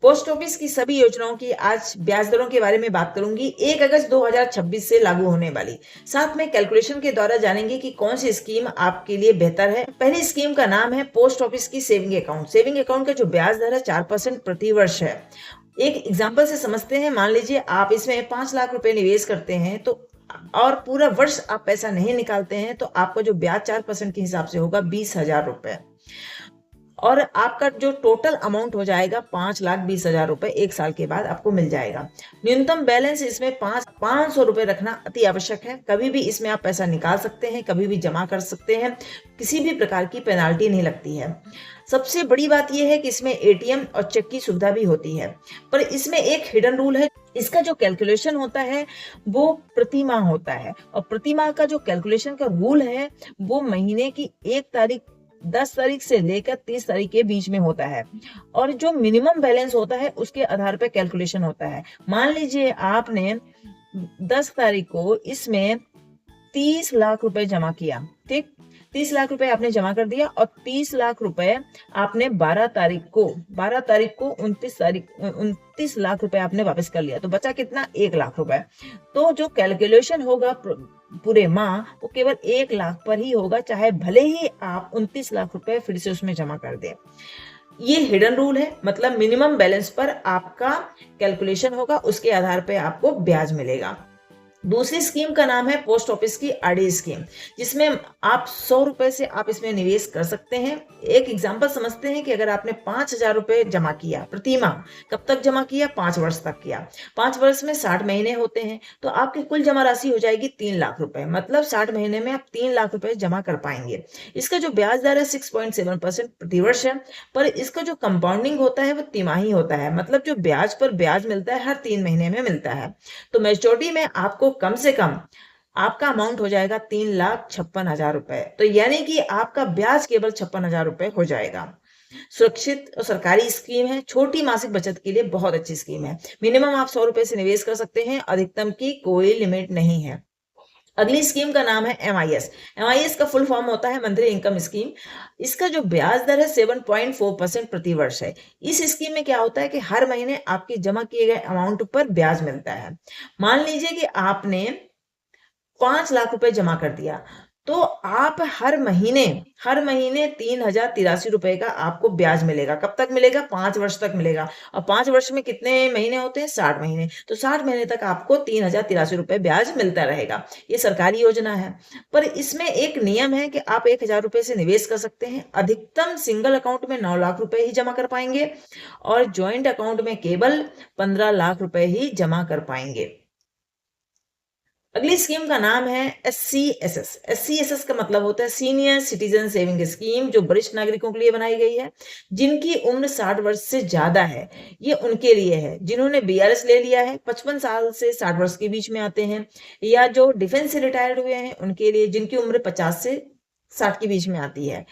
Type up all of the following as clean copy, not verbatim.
Post office की सभी योजनाओं की आज ब्याज दरों के बारे में बात करूंगी, 1 अगस्त 2026 से लागू होने वाली। साथ में कैलकुलेशन के द्वारा जानेंगे कि कौन सी स्कीम आपके लिए बेहतर है। पहली स्कीम का नाम है पोस्ट ऑफिस की सेविंग अकाउंट। सेविंग अकाउंट का जो ब्याज दर है 4% प्रति वर्ष है। एक एग्जाम्पल से समझते हैं। मान लीजिए आप इसमें 5 लाख रुपए निवेश करते हैं तो और पूरा वर्ष आप पैसा नहीं निकालते हैं तो आपका जो ब्याज 4% के हिसाब से होगा 20,000 रुपए, और आपका जो टोटल अमाउंट हो जाएगा 5,20,000 रुपए 1 साल के बाद आपको मिल जाएगा। न्यूनतम बैलेंस इसमें 500 रुपए रखना अति आवश्यक है। कभी भी इसमें आप पैसा निकाल सकते हैं, कभी भी जमा कर सकते हैं, किसी भी प्रकार की पेनाल्टी नहीं लगती है। सबसे बड़ी बात यह है कि इसमें एटीएम और चेक की सुविधा भी होती है, पर इसमें एक हिडन रूल है। इसका जो कैलकुलेशन होता है वो प्रति माह होता है, और प्रति माह का जो कैलकुलेशन का रूल है वो महीने की 1 तारीख 10 तारीख से लेकर 30 तारीख के बीच में होता है, और जो मिनिमम बैलेंस होता है उसके आधार पर कैलकुलेशन होता है। मान लीजिए आपने 10 तारीख को इसमें 30 लाख रुपए जमा किया, ठीक, 30 लाख रुपए आपने जमा कर दिया, और 30 लाख रुपए आपने 12 तारीख को 29 लाख रुपए आपने वापस कर लिया, तो बचा कितना, 1 लाख रुपए। तो जो कैलकुलेशन होगा पूरे माह वो केवल 1 लाख पर ही होगा, चाहे भले ही आप 29 लाख रुपए फिर से उसमें जमा कर दें। ये हिडन रूल है, मतलब मिनिमम बैलेंस पर आपका कैलकुलेशन होगा, उसके आधार पर आपको ब्याज मिलेगा। दूसरी स्कीम का नाम है पोस्ट ऑफिस की आरडी स्कीम, जिसमें आप 100 रुपए से आप इसमें निवेश कर सकते हैं। एक एग्जांपल समझते हैं कि अगर आपने 5,000 रुपए जमा किया प्रति माह, कब तक जमा किया, 5 वर्ष तक किया, 5 वर्ष में 60 महीने होते हैं, तो आपकी कुल जमा राशि हो जाएगी 3 लाख रुपए, मतलब 60 महीने में आप 3 लाख रुपए जमा कर पाएंगे। इसका जो ब्याज दर है 6.7% प्रति वर्ष है, पर इसका जो कंपाउंडिंग होता है वो तिमाही होता है, मतलब जो ब्याज पर ब्याज मिलता है हर 3 महीने में मिलता है। तो मैच्योरिटी में आपको कम से कम आपका अमाउंट हो जाएगा 3,56,000 रुपए, तो यानी कि आपका ब्याज केवल 56,000 रुपए हो जाएगा। सुरक्षित और सरकारी स्कीम है, छोटी मासिक बचत के लिए बहुत अच्छी स्कीम है। मिनिमम आप 100 रुपए से निवेश कर सकते हैं, अधिकतम की कोई लिमिट नहीं है। अगली स्कीम का नाम है MIS। MIS का फुल फॉर्म होता है मंथली इनकम स्कीम। इसका जो ब्याज दर है 7.4% प्रति वर्ष है। इस स्कीम में क्या होता है कि हर महीने आपके जमा किए गए अमाउंट पर ब्याज मिलता है। मान लीजिए कि आपने 5 लाख रुपए जमा कर दिया, तो आप हर महीने 3,083 रुपए का आपको ब्याज मिलेगा। कब तक मिलेगा, 5 वर्ष तक मिलेगा, और 5 वर्ष में कितने महीने होते हैं, 60 महीने, तो 60 महीने तक आपको 3,083 रुपए ब्याज मिलता रहेगा। ये सरकारी योजना है, पर इसमें एक नियम है कि आप 1,000 रुपए से निवेश कर सकते हैं। अधिकतम सिंगल अकाउंट में 9 लाख रुपए ही जमा कर पाएंगे, और ज्वाइंट अकाउंट में केवल 15 लाख रुपए ही जमा कर पाएंगे। अगली स्कीम का नाम है SCSS। SCSS का मतलब होता है सीनियर सिटीजन सेविंग स्कीम, जो वरिष्ठ नागरिकों के लिए बनाई गई है, जिनकी उम्र 60 वर्ष से ज्यादा है। ये उनके लिए है जिन्होंने BRS ले लिया है, 55 साल से 60 वर्ष के बीच में आते हैं, या जो डिफेंस से रिटायर्ड हुए हैं उनके लिए, जिनकी उम्र 50 से 60 के बीच में आती है।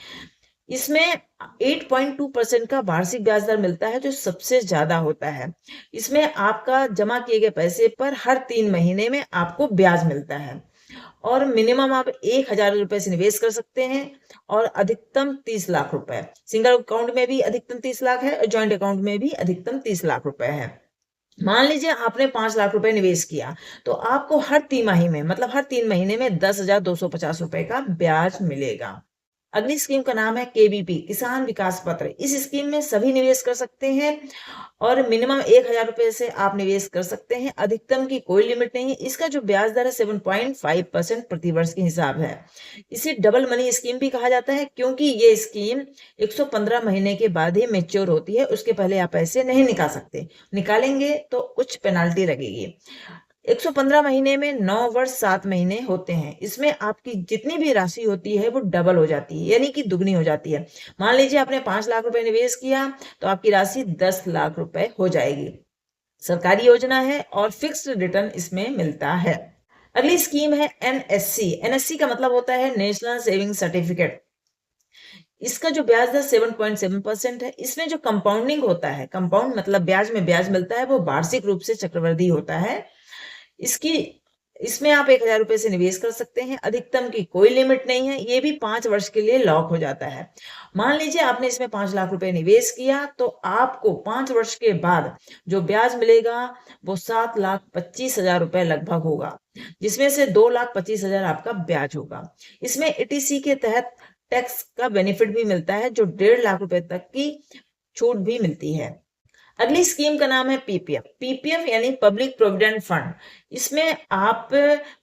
इसमें 8.2% का वार्षिक ब्याज दर मिलता है, जो सबसे ज्यादा होता है। इसमें आपका जमा किए गए पैसे पर हर 3 महीने में आपको ब्याज मिलता है, और मिनिमम आप 1,000 रुपए से निवेश कर सकते हैं, और अधिकतम 30 लाख रुपए। सिंगल अकाउंट में भी अधिकतम 30 लाख है, और ज्वाइंट अकाउंट में भी अधिकतम 30 लाख रुपए है। मान लीजिए आपने 5 लाख रुपए निवेश किया, तो आपको हर तिमाही में, मतलब हर 3 महीने में 10,250 रुपए का ब्याज मिलेगा। अगली स्कीम का नाम है KVP, किसान विकास पत्र। इस स्कीम में सभी निवेश कर सकते हैं, और मिनिमम 1,000 रुपए से आप निवेश कर सकते हैं, अधिकतम की कोई लिमिट नहीं। इसका जो ब्याज दर है 7.5% प्रति वर्ष के हिसाब है। इसे डबल मनी स्कीम भी कहा जाता है, क्योंकि ये स्कीम 115 महीने के बाद ही मेच्योर होती है, उसके पहले आप पैसे नहीं निकाल सकते। निकालेंगे तो कुछ पेनाल्टी लगेगी। 115 महीने में 9 वर्ष 7 महीने होते हैं। इसमें आपकी जितनी भी राशि होती है वो डबल हो जाती है, यानी कि दुगनी हो जाती है। मान लीजिए आपने 5 लाख रुपए निवेश किया, तो आपकी राशि 10 लाख रुपए हो जाएगी। सरकारी योजना है, और फिक्स्ड रिटर्न इसमें मिलता है। अगली स्कीम है NSC। NSC का मतलब होता है नेशनल सेविंग सर्टिफिकेट। इसका जो ब्याज दर 7.7% है। इसमें जो कंपाउंडिंग होता है, कंपाउंड मतलब ब्याज में ब्याज मिलता है, वो वार्षिक रूप से चक्रवृद्धि होता है। इसकी इसमें आप 1000 रुपए से निवेश कर सकते हैं, अधिकतम की कोई लिमिट नहीं है, ये भी 5 वर्ष के लिए लॉक हो जाता है। मान लीजिए आपने इसमें 5 लाख रुपए निवेश किया, तो आपको 5 वर्ष के बाद जो ब्याज मिलेगा वो 7,25,000 रुपए लगभग होगा, जिसमें से 2,25,000 आपका ब्याज होगा। इसमें एटीसी के तहत टैक्स का बेनिफिट भी मिलता है, जो 1.5 लाख रुपए तक की छूट भी मिलती है। अगली स्कीम का नाम है पीपीएफ। पीपीएफ यानी पब्लिक प्रोविडेंट फंड। इसमें आप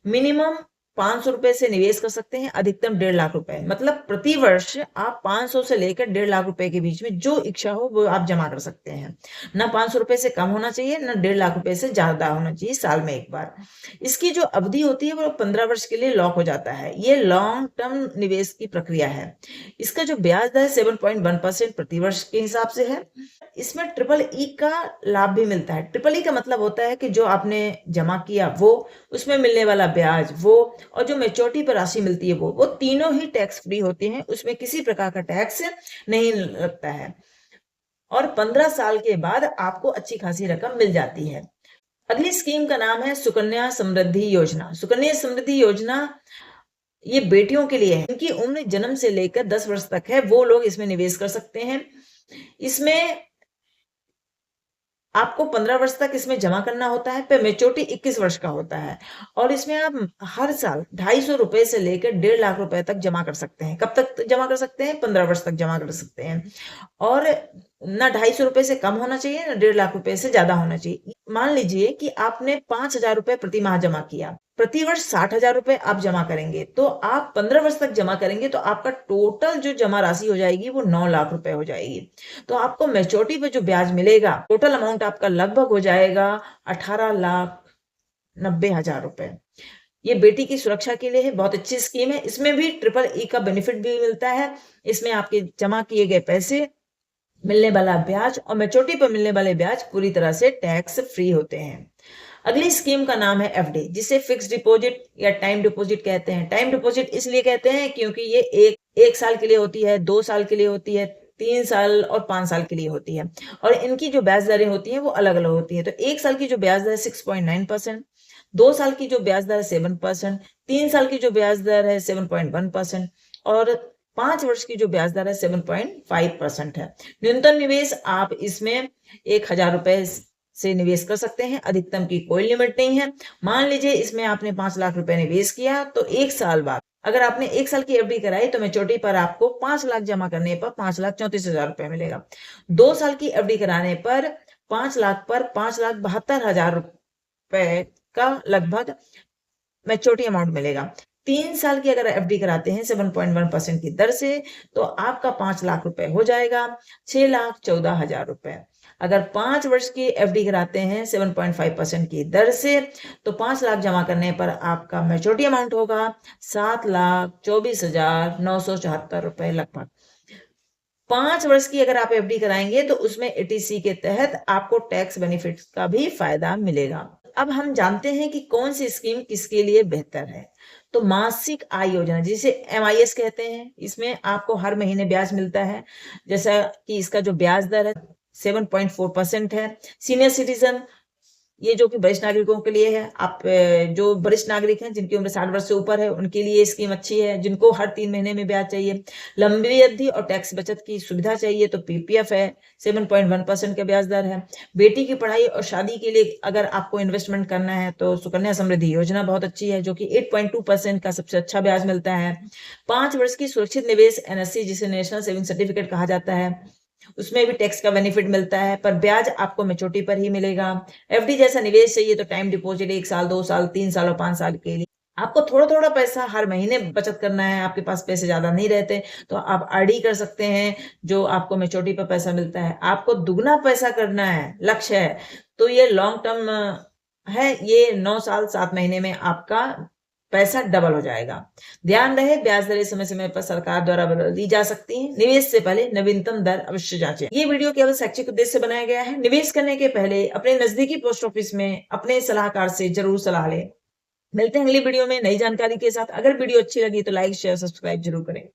मिनिमम 500 रुपए से निवेश कर सकते हैं, अधिकतम 1.5 लाख रुपए। मतलब प्रति वर्ष आप 500 से लेकर 1.5 लाख रुपए के बीच में जो इच्छा हो वो आप जमा कर सकते हैं। ना 500 रुपए से कम होना चाहिए, ना 1.5 लाख रुपए से ज्यादा होना चाहिए साल में एक बार। इसकी जो अवधि होती है वो 15 वर्ष के लिए लॉक हो जाता है। ये लॉन्ग टर्म निवेश की प्रक्रिया है। इसका जो ब्याज दर 7.1% प्रति वर्ष के हिसाब से है। इसमें ट्रिपल ई का लाभ भी मिलता है। ट्रिपल ई का मतलब होता है कि जो आपने जमा किया वो, उसमें मिलने वाला ब्याज वो, और जो मेच्योरिटी पर राशि मिलती है वो तीनों ही टैक्स फ्री होते हैं, उसमें किसी प्रकार का टैक्स नहीं लगता है। और 15 साल के बाद आपको अच्छी खासी रकम मिल जाती है। अगली स्कीम का नाम है सुकन्या समृद्धि योजना। सुकन्या समृद्धि योजना ये बेटियों के लिए है। इनकी उम्र जन्म से लेकर 10 वर्ष तक है, वो लोग इसमें निवेश कर सकते हैं। इसमें आपको 15 वर्ष तक इसमें जमा करना होता है, पर मेच्योरिटी 21 वर्ष का होता है। और इसमें आप हर साल 250 रुपए से लेकर 1.5 लाख रुपए तक जमा कर सकते हैं। कब तक जमा कर सकते हैं? 15 वर्ष तक जमा कर सकते हैं। और ना 250 रुपए से कम होना चाहिए, ना 1.5 लाख रुपए से ज्यादा होना चाहिए। मान लीजिए कि आपने 5,000 रुपए प्रति माह जमा किया, प्रति वर्ष 60,000 रुपए आप जमा करेंगे, तो आप 15 वर्ष तक जमा करेंगे तो आपका टोटल जो जमा राशि हो जाएगी वो 9 लाख रुपए हो जाएगी। तो आपको मैच्योरिटी पे जो ब्याज मिलेगा, टोटल अमाउंट आपका लगभग हो जाएगा 18,90,000 रुपए। ये बेटी की सुरक्षा के लिए है, बहुत अच्छी स्कीम है। इसमें भी ट्रिपल ई का बेनिफिट भी मिलता है। इसमें आपके जमा किए गए पैसे, मिलने वाला ब्याज और मैच्योरिटी पर मिलने वाले ब्याज पूरी तरह से टैक्स फ्री होते हैं। अगली स्कीम का नाम है एफडी, जिसे फिक्स डिपॉजिट या टाइम डिपॉजिट कहते हैं। टाइम डिपॉजिट इसलिए कहते हैं क्योंकि ये एक साल के लिए होती है, 2 साल के लिए होती है, 3 साल और 5 साल के लिए होती है। और इनकी जो ब्याज दरें होती हैं वो अलग अलग होती है। तो 1 साल की जो ब्याज दर है 6.9%, 2 साल की जो ब्याज दर है 7%, 3 साल की जो ब्याज दर है 7.1% और 5 वर्ष की जो ब्याज दर है 7.5% है। न्यूनतम निवेश आप इसमें 1,000 रुपए से निवेश कर सकते हैं, अधिकतम की कोई लिमिट नहीं है। मान लीजिए इसमें आपने 5 लाख रुपए निवेश किया, तो 1 साल बाद अगर आपने 1 साल की एफडी कराई तो मैच्योरिटी पर आपको 5 लाख जमा करने पर 5,34,000 रुपए मिलेगा। 2 साल की एफडी कराने पर 5 लाख पर 5,72,000 रुपए का लगभग मैच्योरिटी अमाउंट मिलेगा। 3 साल की अगर एफडी कराते हैं 7.1% की दर से, तो आपका 5 लाख रुपए हो जाएगा 6,14,000 रुपए। अगर 5 वर्ष की एफडी कराते हैं 7.5% की दर से, तो 5 लाख जमा करने पर आपका मैच्योरिटी अमाउंट होगा 7,24,974 रुपए लगभग। 5 वर्ष की अगर आप एफडी कराएंगे तो उसमें एटीसी के तहत आपको टैक्स बेनिफिट का भी फायदा मिलेगा। अब हम जानते हैं कि कौन सी स्कीम किसके लिए बेहतर है। तो मासिक आय योजना, जिसे एमआईएस कहते हैं, इसमें आपको हर महीने ब्याज मिलता है। जैसा कि इसका जो ब्याज दर है 7.4% है। सीनियर सिटीजन, ये जो कि वरिष्ठ नागरिकों के लिए है। आप जो वरिष्ठ नागरिक हैं जिनकी उम्र 60 वर्ष से ऊपर है, उनके लिए स्कीम अच्छी है। जिनको हर 3 महीने में ब्याज चाहिए, लंबी अवधि और टैक्स बचत की सुविधा चाहिए, तो पीपीएफ है, 7.1% का ब्याज दर है। बेटी की पढ़ाई और शादी के लिए अगर आपको इन्वेस्टमेंट करना है तो सुकन्या समृद्धि योजना बहुत अच्छी है, जो कि 8.2% का सबसे अच्छा ब्याज मिलता है। 5 वर्ष की सुरक्षित निवेश एनएससी, जिसे नेशनल सेविंग सर्टिफिकेट कहा जाता है, उसमें भी टैक्स का बेनिफिट मिलता है, पर ब्याज आपको मैच्योरिटी पर ही मिलेगा। एफडी जैसा निवेश चाहिए तो टाइम डिपॉजिट 1 साल, 2 साल, 3 साल और 5 साल के लिए आपको थोड़ा-थोड़ा पैसा हर महीने बचत करना है। आपके पास पैसे ज्यादा नहीं रहते तो आप आरडी कर सकते हैं, जो आपको मैच्योरिटी पर पैसा मिलता है। आपको दुगना पैसा करना है, लक्ष्य है, तो ये लॉन्ग टर्म है। ये 9 साल 7 महीने में आपका पैसा डबल हो जाएगा। ध्यान रहे, ब्याज दरें समय समय पर सरकार द्वारा बदल दी जा सकती हैं। निवेश से पहले नवीनतम दर अवश्य जांचें। ये वीडियो केवल शैक्षिक उद्देश्य से बनाया गया है। निवेश करने के पहले अपने नजदीकी पोस्ट ऑफिस में अपने सलाहकार से जरूर सलाह लें। मिलते हैं अगली वीडियो में नई जानकारी के साथ। अगर वीडियो अच्छी लगी तो लाइक शेयर सब्सक्राइब जरूर करें।